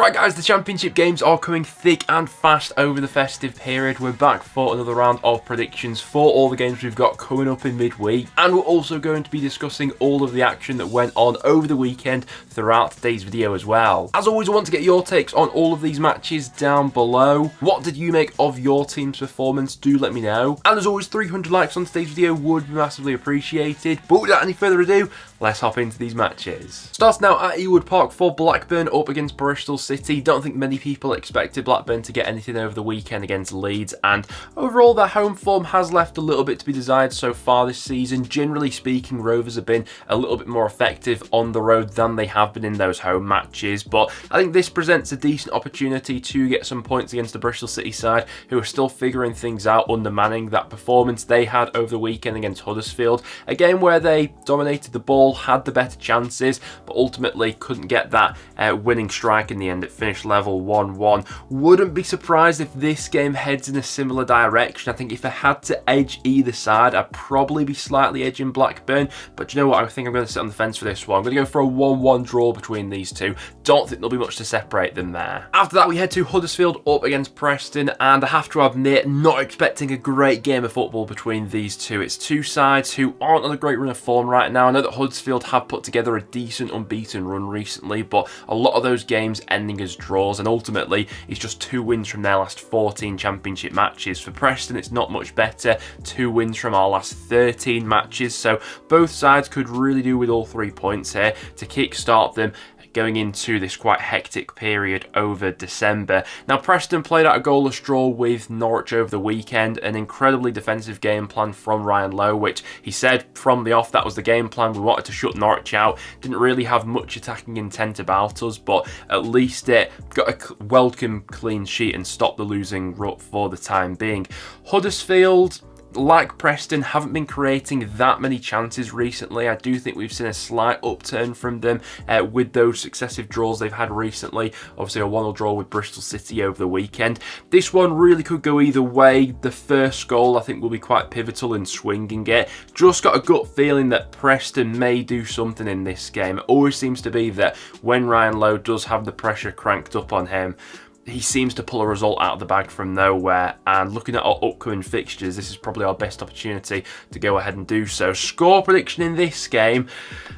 Right guys, the Championship games are coming thick and fast over the festive period. We're back for another round of predictions for all the games we've got coming up in midweek. And we're also going to be discussing all of the action that went on over the weekend throughout today's video as well. As always, I want to get your takes on all of these matches down below. What did you make of your team's performance? Do let me know. And as always, 300 likes on today's video would be massively appreciated. But without any further ado, let's hop into these matches. Starts now at Ewood Park for Blackburn up against Bristol City. Don't think many people expected Blackburn to get anything over the weekend against Leeds, and overall their home form has left a little bit to be desired so far this season. Generally speaking, Rovers have been a little bit more effective on the road than they have been in those home matches, but I think this presents a decent opportunity to get some points against the Bristol City side, who are still figuring things out under Manning. That performance they had over the weekend against Huddersfield, a game where they dominated the ball, had the better chances, but ultimately couldn't get that winning strike in the end. It finished level 1-1. Wouldn't be surprised if this game heads in a similar direction. I think if I had to edge either side, I'd probably be slightly edging Blackburn, but you know what, I think I'm going to sit on the fence for this one. I'm going to go for a 1-1 draw between these two. Don't think there'll be much to separate them there. After that, we head to Huddersfield up against Preston, and I have to admit, not expecting a great game of football between these two. It's two sides who aren't on a great run of form right now. I know that Huddersfield have put together a decent unbeaten run recently, but a lot of those games ending as draws, and ultimately it's just 2 wins from their last 14 Championship matches. For Preston, it's not much better, 2 wins from our last 13 matches, so both sides could really do with all 3 points here to kickstart them going into this quite hectic period over December. Now, Preston played out a goalless draw with Norwich over the weekend, an incredibly defensive game plan from Ryan Lowe, which he said from the off that was the game plan. We wanted to shut Norwich out, didn't really have much attacking intent about us, but at least it got a welcome clean sheet and stopped the losing rut for the time being. Huddersfield, like Preston, haven't been creating that many chances recently. I do think we've seen a slight upturn from them with those successive draws they've had recently. Obviously a 1-1 draw with Bristol City over the weekend. This one really could go either way. The first goal I think will be quite pivotal in swinging it. Just got a gut feeling that Preston may do something in this game. It always seems to be that when Ryan Lowe does have the pressure cranked up on him, he seems to pull a result out of the bag from nowhere, and looking at our upcoming fixtures, this is probably our best opportunity to go ahead and do so. Score prediction in this game,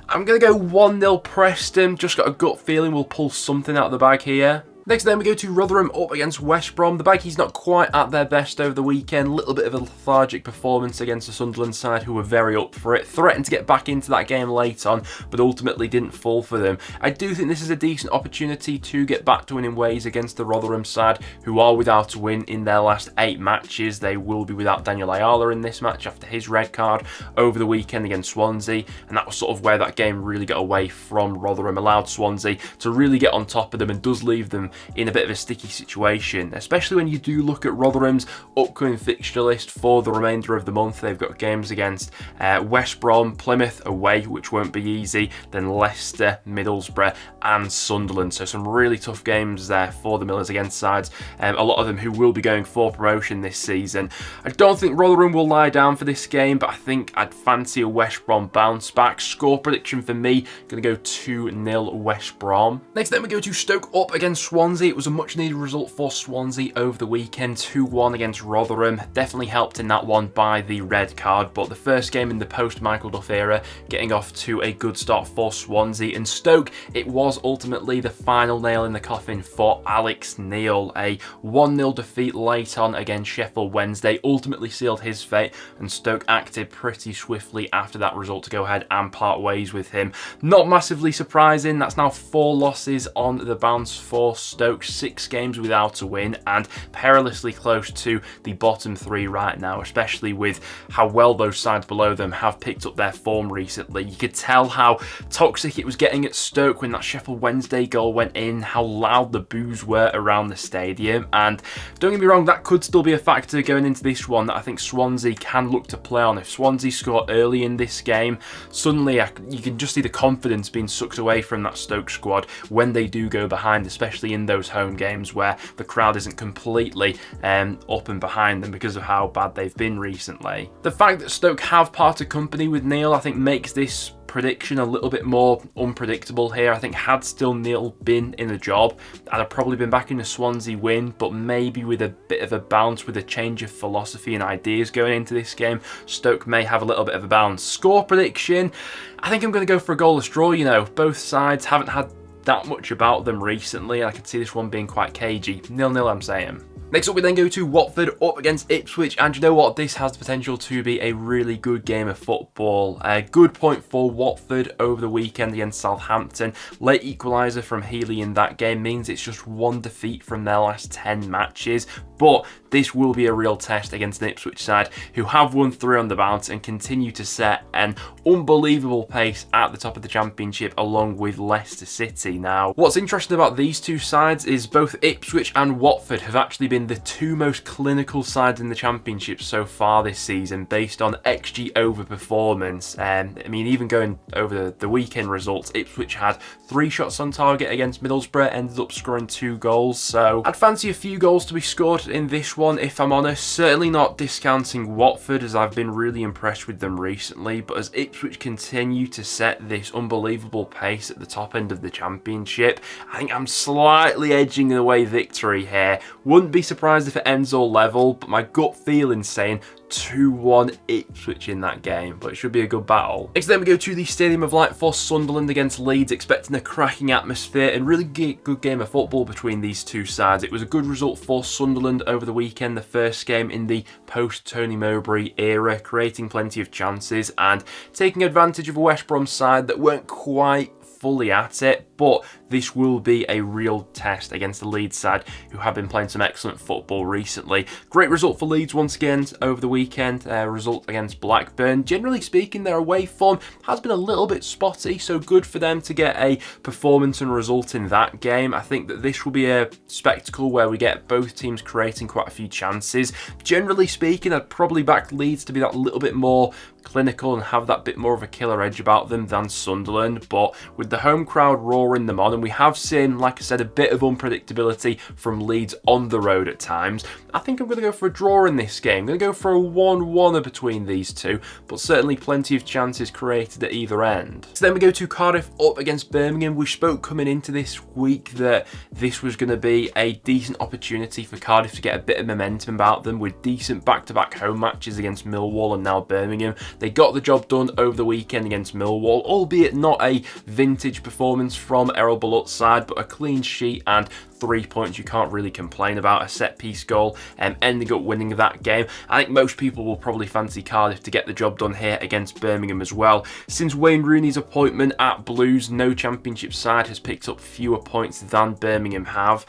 I'm going to go 1-0 Preston. Just got a gut feeling we'll pull something out of the bag here. Next then we go to Rotherham up against West Brom. The Baggies not quite at their best over the weekend. A little bit of a lethargic performance against the Sunderland side, who were very up for it. Threatened to get back into that game late on, but ultimately didn't fall for them. I do think this is a decent opportunity to get back to winning ways against the Rotherham side, who are without a win in their last 8 matches. They will be without Daniel Ayala in this match after his red card over the weekend against Swansea, and that was sort of where that game really got away from Rotherham. Allowed Swansea to really get on top of them and does leave them in a bit of a sticky situation, especially when you do look at Rotherham's upcoming fixture list for the remainder of the month. They've got games against West Brom, Plymouth away, which won't be easy, then Leicester, Middlesbrough and Sunderland. So some really tough games there for the Millers against sides, a lot of them who will be going for promotion this season. I don't think Rotherham will lie down for this game, but I think I'd fancy a West Brom bounce back. Score prediction for me, going to go 2-0 West Brom. Next then we go to Stoke up against Swansea. It was a much needed result for Swansea over the weekend, 2-1 against Rotherham. Definitely helped in that one by the red card, but the first game in the post-Michael Duff era getting off to a good start for Swansea. And Stoke, it was ultimately the final nail in the coffin for Alex Neil. A 1-0 defeat late on against Sheffield Wednesday ultimately sealed his fate, and Stoke acted pretty swiftly after that result to go ahead and part ways with him. Not massively surprising, that's now 4 losses on the bounce for Stoke, 6 games without a win, and perilously close to the bottom 3 right now, especially with how well those sides below them have picked up their form recently. You could tell how toxic it was getting at Stoke when that Sheffield Wednesday goal went in, how loud the boos were around the stadium, and don't get me wrong, that could still be a factor going into this one that I think Swansea can look to play on. If Swansea score early in this game, suddenly you can just see the confidence being sucked away from that Stoke squad when they do go behind, especially in those home games where the crowd isn't completely up and behind them because of how bad they've been recently. The fact that Stoke have parted company with Neil, I think, makes this prediction a little bit more unpredictable here. I think had still Neil been in the job, I'd have probably been back in the Swansea win, but maybe with a bit of a bounce, with a change of philosophy and ideas going into this game, Stoke may have a little bit of a bounce. Score prediction, I think I'm going to go for a goalless draw. You know, both sides haven't had that much about them recently. I could see this one being quite cagey. 0-0, I'm saying. Next up, we then go to Watford up against Ipswich, and you know what? This has the potential to be a really good game of football. A good point for Watford over the weekend against Southampton. Late equaliser from Healy in that game means it's just one defeat from their last 10 matches. But this will be a real test against an Ipswich side who have won 3 on the bounce and continue to set an unbelievable pace at the top of the Championship along with Leicester City. Now, what's interesting about these two sides is both Ipswich and Watford have actually been the 2 most clinical sides in the Championship so far this season based on XG over performance. I mean, even going over the weekend results, Ipswich had 3 shots on target against Middlesbrough, ended up scoring 2 goals. So I'd fancy a few goals to be scored in this one, if I'm honest. Certainly not discounting Watford, as I've been really impressed with them recently, but as Ipswich continue to set this unbelievable pace at the top end of the Championship, I think I'm slightly edging away victory here. Wouldn't be surprised if it ends all level, but my gut feeling's saying 2-1 Ipswich in that game, but it should be a good battle. Next then we go to the Stadium of Light for Sunderland against Leeds, expecting a cracking atmosphere and really good game of football between these two sides. It was a good result for Sunderland over the weekend, the first game in the post-Tony Mowbray era, creating plenty of chances and taking advantage of a West Brom side that weren't quite fully at it, but this will be a real test against the Leeds side who have been playing some excellent football recently. Great result for Leeds once again over the weekend, result against Blackburn. Generally speaking, their away form has been a little bit spotty, so good for them to get a performance and result in that game. I think that this will be a spectacle where we get both teams creating quite a few chances. Generally speaking, I'd probably back Leeds to be that little bit more clinical and have that bit more of a killer edge about them than Sunderland, but with the home crowd roaring them on, and we have seen, like I said, a bit of unpredictability from Leeds on the road at times, I think I'm going to go for a draw in this game. I'm going to go for a 1-1 between these two, but certainly plenty of chances created at either end. So then we go to Cardiff up against Birmingham. We spoke coming into this week that this was going to be a decent opportunity for Cardiff to get a bit of momentum about them with decent back-to-back home matches against Millwall and now Birmingham. They got the job done over the weekend against Millwall, albeit not a vintage performance from Errol Bulut's side, but a clean sheet and 3 points you can't really complain about. A set-piece goal ending up winning that game. I think most people will probably fancy Cardiff to get the job done here against Birmingham as well. Since Wayne Rooney's appointment at Blues, no Championship side has picked up fewer points than Birmingham have.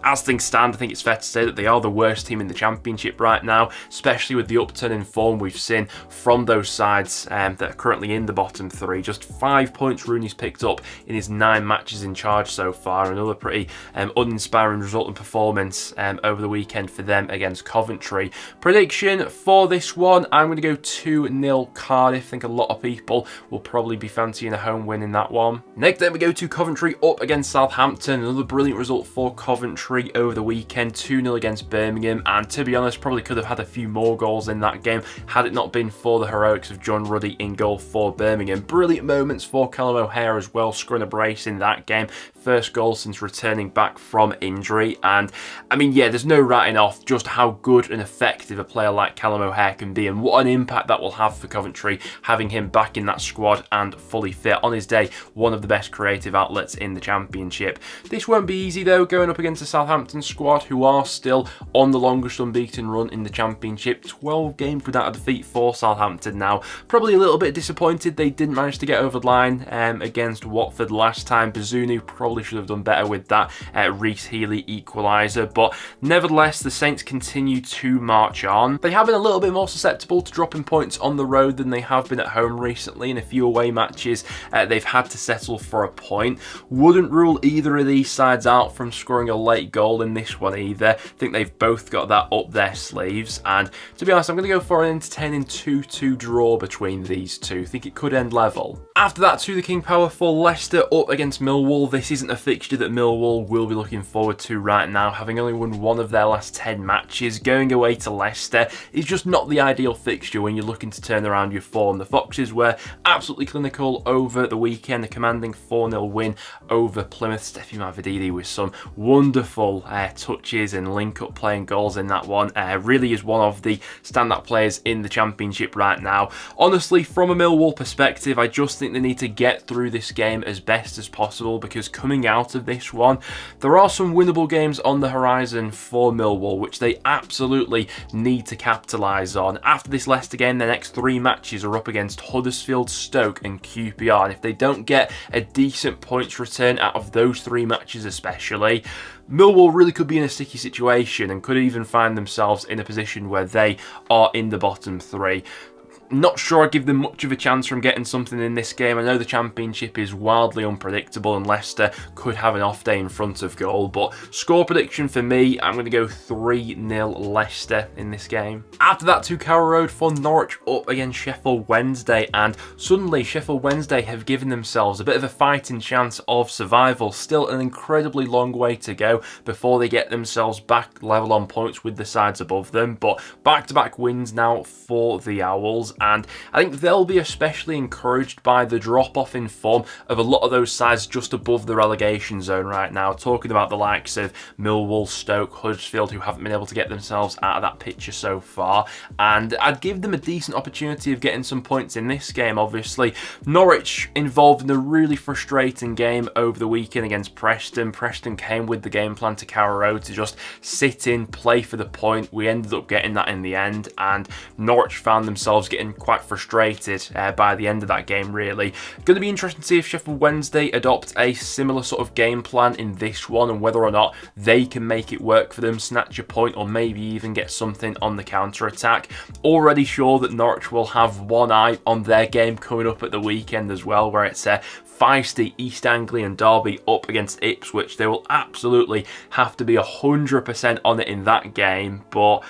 As things stand, I think it's fair to say that they are the worst team in the Championship right now, especially with the upturn in form we've seen from those sides that are currently in the bottom 3. Just 5 points Rooney's picked up in his 9 matches in charge so far. Another pretty uninspiring result and performance over the weekend for them against Coventry. Prediction for this one, I'm going to go 2-0 Cardiff. I think a lot of people will probably be fancying a home win in that one. Next then we go to Coventry up against Southampton. Another brilliant result for Coventry over the weekend, 2-0 against Birmingham, and to be honest, probably could have had a few more goals in that game had it not been for the heroics of John Ruddy in goal for Birmingham. Brilliant moments for Callum O'Hare as well, scoring a brace in that game. First goal since returning back from injury, and I mean, yeah, there's no writing off just how good and effective a player like Callum O'Hare can be and what an impact that will have for Coventry, having him back in that squad and fully fit. On his day, one of the best creative outlets in the Championship. This won't be easy though, going up against the Southampton squad who are still on the longest unbeaten run in the Championship. 12 games without a defeat for Southampton now. Probably a little bit disappointed they didn't manage to get over the line against Watford last time. Bazunu probably should have done better with that Reece Healy equaliser, but nevertheless the Saints continue to march on. They have been a little bit more susceptible to dropping points on the road than they have been at home recently. In a few away matches they've had to settle for a point. Wouldn't rule either of these sides out from scoring a late great goal in this one either. I think they've both got that up their sleeves, and to be honest, I'm going to go for an entertaining 2-2 draw between these two. I think it could end level. After that, to the King Power for Leicester up against Millwall. This isn't a fixture that Millwall will be looking forward to right now, having only won one of their last 10 matches. Going away to Leicester is just not the ideal fixture when you're looking to turn around your form. The Foxes were absolutely clinical over the weekend, a commanding 4-0 win over Plymouth. Steffi Mavididi with some wonderful touches and link-up playing goals in that one. Really is one of the stand-up players in the Championship right now. Honestly, from a Millwall perspective, I just think they need to get through this game as best as possible, because coming out of this one, there are some winnable games on the horizon for Millwall, which they absolutely need to capitalise on. After this Leicester game, their next 3 matches are up against Huddersfield, Stoke and QPR, and if they don't get a decent points return out of those 3 matches especially, Millwall really could be in a sticky situation and could even find themselves in a position where they are in the bottom 3. Not sure I give them much of a chance from getting something in this game. I know the Championship is wildly unpredictable and Leicester could have an off day in front of goal, but score prediction for me, I'm going to go 3-0 Leicester in this game. After that, to Carrow Road for Norwich up against Sheffield Wednesday, and suddenly Sheffield Wednesday have given themselves a bit of a fighting chance of survival. Still an incredibly long way to go before they get themselves back level on points with the sides above them, but back-to-back wins now for the Owls, and I think they'll be especially encouraged by the drop-off in form of a lot of those sides just above the relegation zone right now. Talking about the likes of Millwall, Stoke, Huddersfield, who haven't been able to get themselves out of that picture so far, and I'd give them a decent opportunity of getting some points in this game. Obviously, Norwich involved in a really frustrating game over the weekend against Preston. Preston came with the game plan to Carrow Road to just sit in, play for the point. We ended up getting that in the end, and Norwich found themselves getting quite frustrated by the end of that game, really. Going to be interesting to see if Sheffield Wednesday adopt a similar sort of game plan in this one, and whether or not they can make it work for them, snatch a point, or maybe even get something on the counter-attack. Already sure that Norwich will have one eye on their game coming up at the weekend as well, where it's a feisty East Anglian derby up against Ipswich. They will absolutely have to be 100% on it in that game, but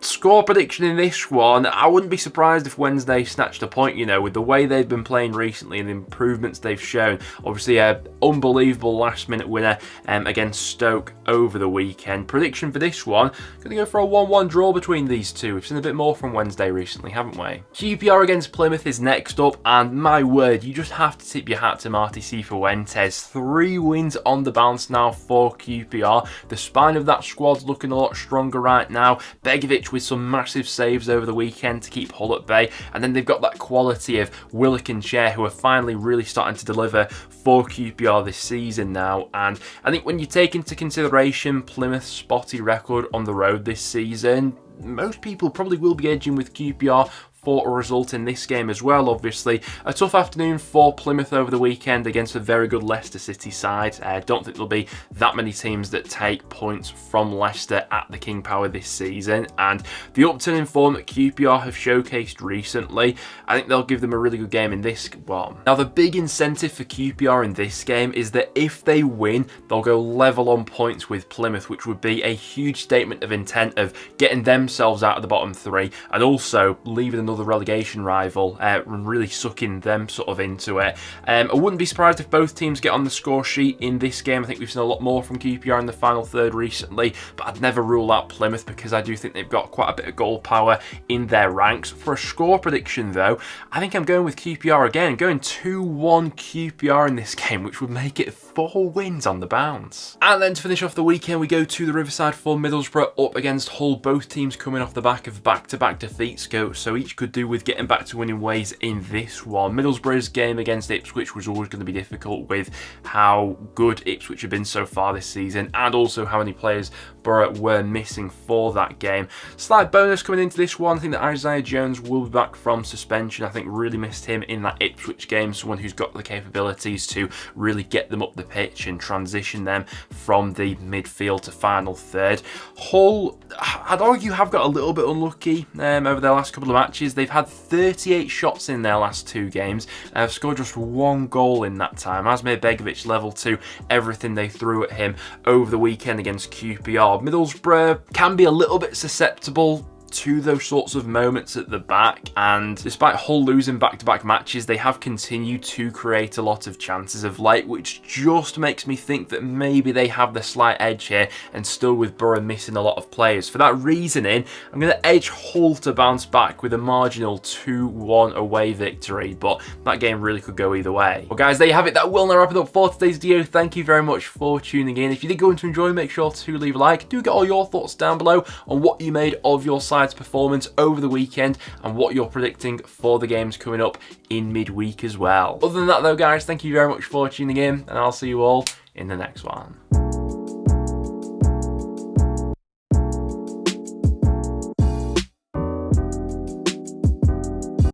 score prediction in this one, I wouldn't be surprised if Wednesday snatched a point, you know, with the way they've been playing recently and the improvements they've shown. Obviously, an unbelievable last-minute winner against Stoke over the weekend. Prediction for this one, going to go for a 1-1 draw between these two. We've seen a bit more from Wednesday recently, haven't we? QPR against Plymouth is next up, and my word, you just have to tip your hat to Marty Cifuentes. 3 wins on the bounce now for QPR. The spine of that squad's looking a lot stronger right now. Begovic with some massive saves over the weekend to keep Hull at bay, and then they've got that quality of Willock and Chair, who are finally really starting to deliver for QPR this season now. And I think when you take into consideration Plymouth's spotty record on the road this season, most people probably will be edging with QPR for a result in this game as well. Obviously, a tough afternoon for Plymouth over the weekend against a very good Leicester City side. I don't think there'll be that many teams that take points from Leicester at the King Power this season, and the upturn in form that QPR have showcased recently, I think they'll give them a really good game in this one. Now, the big incentive for QPR in this game is that if they win, they'll go level on points with Plymouth, which would be a huge statement of intent of getting themselves out of the bottom 3 and also leaving another relegation rival and really sucking them sort of into it. I wouldn't be surprised if both teams get on the score sheet in this game. I think we've seen a lot more from QPR in the final third recently, but I'd never rule out Plymouth because I do think they've got quite a bit of goal power in their ranks. For a score prediction though, I think I'm going with QPR again, going 2-1 QPR in this game, which would make it 4 wins on the bounce. And then to finish off the weekend, we go to the Riverside for Middlesbrough up against Hull. Both teams coming off the back of back-to-back defeats, so each could do with getting back to winning ways in this one. Middlesbrough's game against Ipswich was always going to be difficult with how good Ipswich have been so far this season, and also how many players Borough were missing for that game. Slight bonus coming into this one, I think that Isaiah Jones will be back from suspension. I think really missed him in that Ipswich game, someone who's got the capabilities to really get them up the pitch and transition them from the midfield to final third. Hull, I'd argue, have got a little bit unlucky over their last couple of matches. matches. They've had 38 shots in their last 2 games and have scored just 1 goal in that time. Asmir Begovic level 2 everything they threw at him over the weekend against QPR. Middlesbrough can be a little bit susceptible to those sorts of moments at the back, and despite Hull losing back-to-back matches, they have continued to create a lot of chances of late, which just makes me think that maybe they have the slight edge here, and still with Borough missing a lot of players. For that reasoning, I'm going to edge Hull to bounce back with a marginal 2-1 away victory, but that game really could go either way. Well guys, there you have it. That will now wrap it up for today's video. Thank you very much for tuning in. If you did go on to enjoy, make sure to leave a like. Do get all your thoughts down below on what you made of your side's performance over the weekend and what you're predicting for the games coming up in midweek as well. Other than that though guys, thank you very much for tuning in, and I'll see you all in the next one.